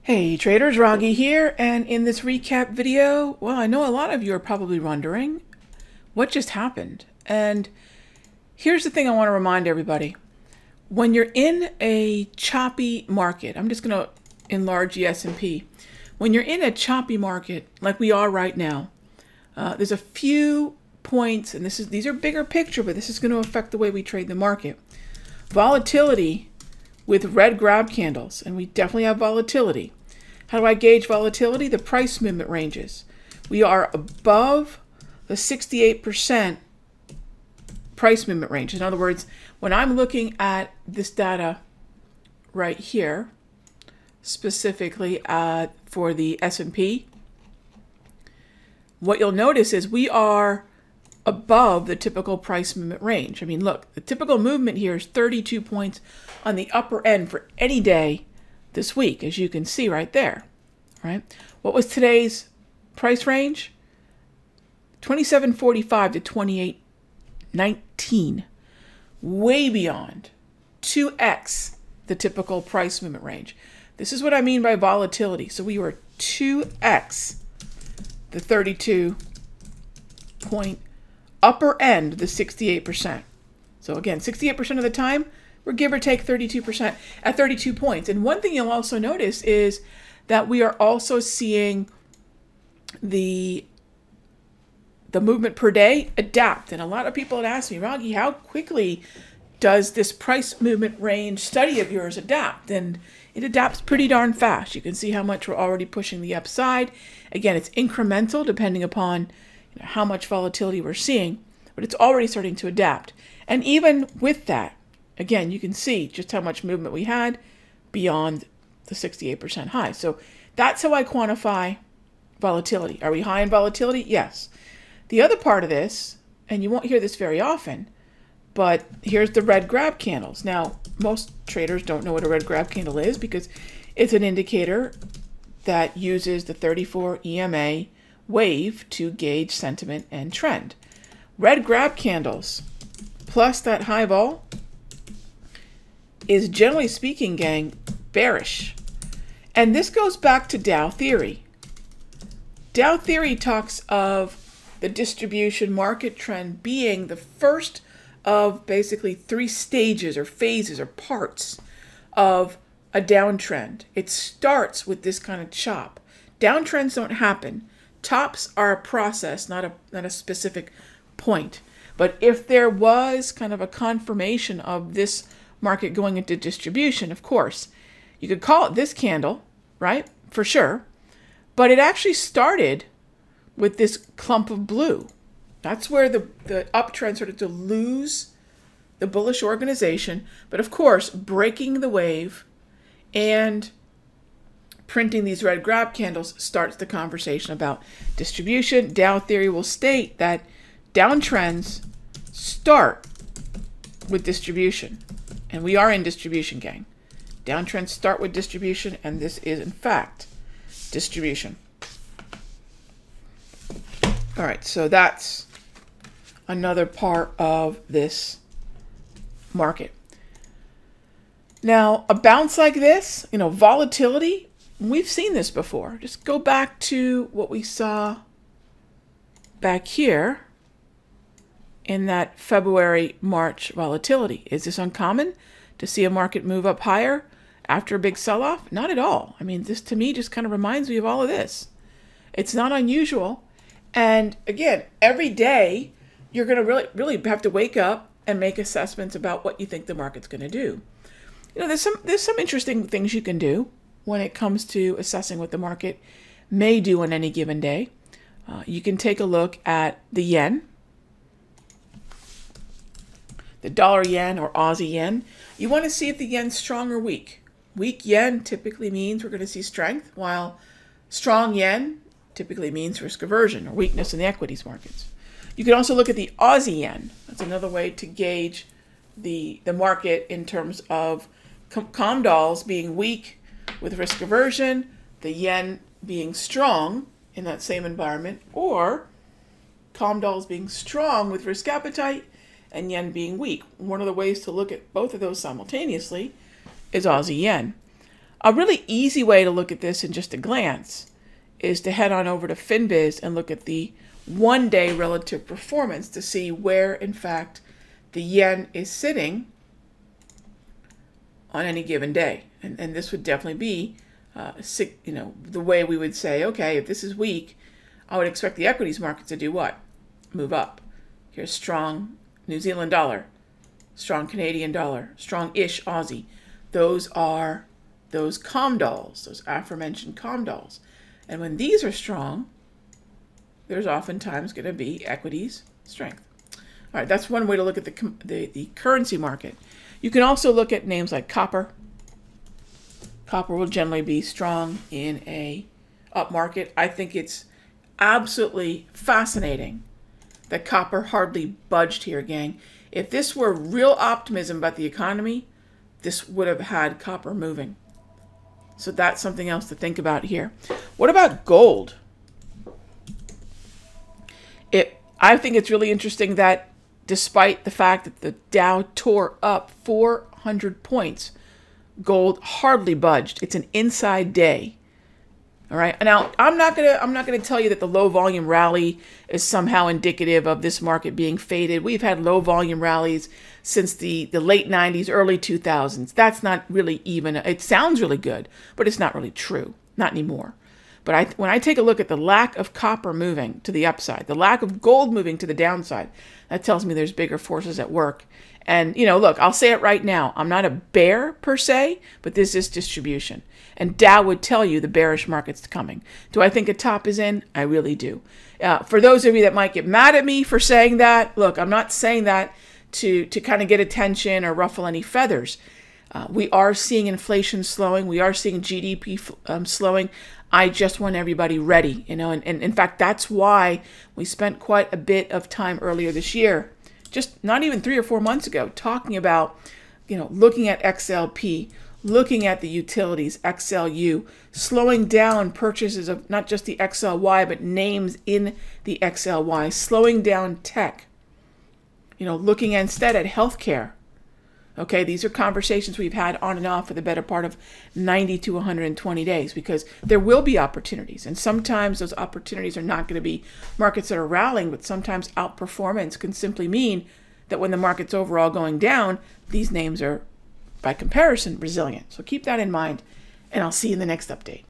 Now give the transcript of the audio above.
Hey traders, Raghee here, and in this recap video, well, I know a lot of you are probably wondering what just happened. And here's the thing I want to remind everybody. When you're in a choppy market, I'm just going to enlarge the S&P. When you're in a choppy market like we are right now, there's a few points, and these are bigger picture, but this is going to affect the way we trade the market. Volatility with red grab candles, and we definitely have volatility. How do I gauge volatility? The price movement ranges. We are above the 68% price movement range. In other words, when I'm looking at this data right here, specifically for the S&P, what you'll notice is we are above the typical price movement range. I mean, look, the typical movement here is 32 points on the upper end for any day this week, as you can see right there, right? What was today's price range? 27.45 to 28.19, way beyond 2x the typical price movement range. This is what I mean by volatility. So we were 2x the 32 point upper end of the 68%. So again, 68% of the time, we're give or take 32% at 32 points. And one thing you'll also notice is that we are also seeing the movement per day adapt. And a lot of people had asked me, Raghee, how quickly does this price movement range study of yours adapt? And it adapts pretty darn fast. You can see how much we're already pushing the upside. Again, it's incremental depending upon how much volatility we're seeing, but it's already starting to adapt. And even with that, again, you can see just how much movement we had beyond the 68% high. So that's how I quantify volatility. Are we high in volatility? Yes. The other part of this, and you won't hear this very often, but here's the red grab candles. Now, most traders don't know what a red grab candle is because it's an indicator that uses the 34 EMA wave to gauge sentiment and trend. Red grab candles plus that high vol is, generally speaking, gang, bearish. And this goes back to Dow theory. Dow theory talks of the distribution market trend being the first of basically 3 stages or phases or parts of a downtrend. It starts with this kind of chop. Downtrends don't happen. Tops are a process, not a specific point. But if there was kind of a confirmation of this market going into distribution, of course, you could call it this candle, right? For sure. But it actually started with this clump of blue. That's where the uptrend started to lose the bullish organization. But of course, breaking the wave and printing these red grab candles starts the conversation about distribution. Dow theory will state that downtrends start with distribution. And we are in distribution, gang. Downtrends start with distribution, and this is, in fact, distribution. All right, so that's another part of this market. Now, a bounce like this, volatility, we've seen this before. Just go back to what we saw back here in that February-March volatility. Is this uncommon to see a market move up higher after a big sell-off? Not at all. I mean, this to me just kind of reminds me of all of this. It's not unusual. And again, every day you're going to really have to wake up and make assessments about what you think the market's going to do. There's some interesting things you can do when it comes to assessing what the market may do on any given day. You can take a look at the yen, the dollar yen or Aussie yen. You want to see if the yen's strong or weak. Weak yen typically means we're going to see strength, while strong yen typically means risk aversion or weakness in the equities markets. You can also look at the Aussie yen. That's another way to gauge the market in terms of COMDOLs being weak with risk aversion, the yen being strong in that same environment, or COMDOLs being strong with risk appetite, and yen being weak. One of the ways to look at both of those simultaneously is Aussie yen. A really easy way to look at this in just a glance is to head on over to FinBiz and look at the one-day relative performance to see where, in fact, the yen is sitting on any given day. And this would definitely be, the way we would say, okay, if this is weak, I would expect the equities market to do what? Move up. Here's strong New Zealand dollar, strong Canadian dollar, strong-ish Aussie. Those are those COMDOLs, those aforementioned COMDOLs. And when these are strong, there's oftentimes going to be equities strength. All right, that's one way to look at the currency market. You can also look at names like copper. Copper will generally be strong in a up market. I think it's absolutely fascinating that copper hardly budged here, gang. If this were real optimism about the economy, this would have had copper moving. So that's something else to think about here. What about gold? I think it's really interesting that despite the fact that the Dow tore up 400 points, gold hardly budged. It's an inside day. All right. Now, I'm not gonna tell you that the low volume rally is somehow indicative of this market being faded. We've had low volume rallies since the late 90s, early 2000s. That's not really even. It sounds really good, but it's not really true. Not anymore. But when I take a look at the lack of copper moving to the upside, the lack of gold moving to the downside, that tells me there's bigger forces at work. And, look, I'll say it right now. I'm not a bear per se, but this is distribution. And Dow would tell you the bearish market's coming. Do I think a top is in? I really do. For those of you that might get mad at me for saying that, look, I'm not saying that to kind of get attention or ruffle any feathers. We are seeing inflation slowing. We are seeing GDP slowing. I just want everybody ready, and in fact, that's why we spent quite a bit of time earlier this year, just not even 3 or 4 months ago, talking about, looking at XLP, looking at the utilities, XLU, slowing down purchases of not just the XLY, but names in the XLY, slowing down tech, looking instead at healthcare. Okay, these are conversations we've had on and off for the better part of 90 to 120 days because there will be opportunities. And sometimes those opportunities are not going to be markets that are rallying, but sometimes outperformance can simply mean that when the market's overall going down, these names are, by comparison, resilient. So keep that in mind, and I'll see you in the next update.